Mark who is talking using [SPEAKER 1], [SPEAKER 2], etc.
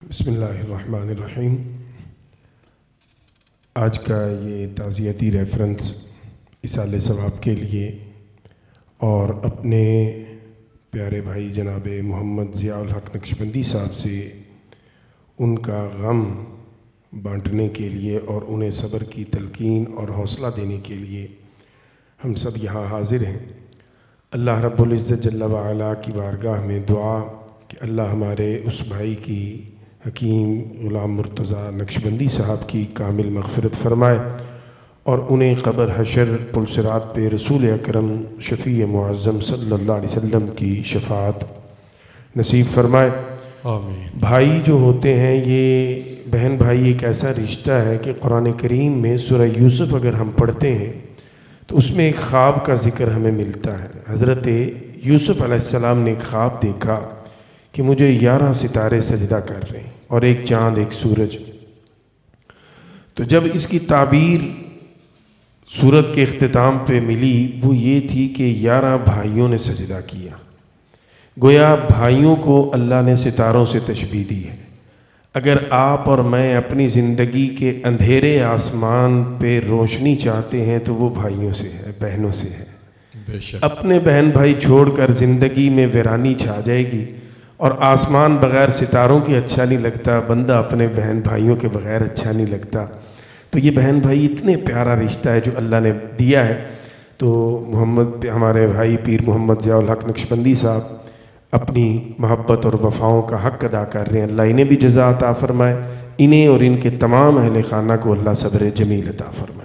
[SPEAKER 1] بسم اللہ الرحمن الرحیم۔ آج کا یہ تعزیتی ریفرنس اصالِ ثواب کے لیے اور اپنے پیارے بھائی جناب محمد ضیاء الحق نقشبندی صاحب سے ان کا غم بانٹنے کے لیے اور انہیں صبر کی تلقین اور حوصلہ دینے کے لیے ہم سب یہاں حاضر ہیں۔ اللہ رب العزت جل وعلا کی بارگاہ میں دعا کہ اللہ ہمارے اس بھائی کی حکیم غلام مرتضیٰ نقشبندی صاحب کی کامل مغفرت فرمائے اور انہیں قبر حشر پل صراط پہ رسول اکرم شفیع معظم صلی اللہ علیہ وسلم کی شفاعت نصیب فرمائے،
[SPEAKER 2] آمین۔
[SPEAKER 1] بھائی جو ہوتے ہیں یہ بہن بھائی ایک ایسا رشتہ ہے کہ قرآن کریم میں سورہ یوسف اگر ہم پڑھتے ہیں تو اس میں ایک خواب کا ذکر ہمیں ملتا ہے۔ حضرت یوسف علیہ السلام نے ایک خواب دیکھا کہ مجھے 11 ستارے سجدہ کر رہے ہیں اور ایک چاند ایک سورج۔ تو جب اس کی تعبیر سورت کے اختتام پہ ملی وہ یہ تھی کہ 11 بھائیوں نے سجدہ کیا، گویا بھائیوں کو اللہ نے ستاروں سے تشبیہ دی ہے۔ اگر آپ اور میں اپنی زندگی کے اندھیرے آسمان پہ روشنی چاہتے ہیں تو وہ بھائیوں سے ہے، بہنوں سے ہے۔
[SPEAKER 2] بے شک
[SPEAKER 1] اپنے بہن بھائی چھوڑ کر زندگی میں ویرانی چھا جائے گی اور آسمان بغیر ستاروں کے اچھا نہیں لگتا، بندہ اپنے بہن بھائیوں کے بغیر اچھا نہیں لگتا۔ تو یہ بہن بھائی اتنے پیارا رشتہ ہے جو اللہ نے دیا ہے۔ تو ہمارے بھائی پیر محمد ضیاء الحق نقشبندی صاحب اپنی محبت اور وفاؤں کا حق ادا کر رہے ہیں، اللہ انہیں بھی جزا عطا فرمائے، انہیں اور ان کے تمام اہل خانہ کو اللہ صبر جمیل عطا فرمائے۔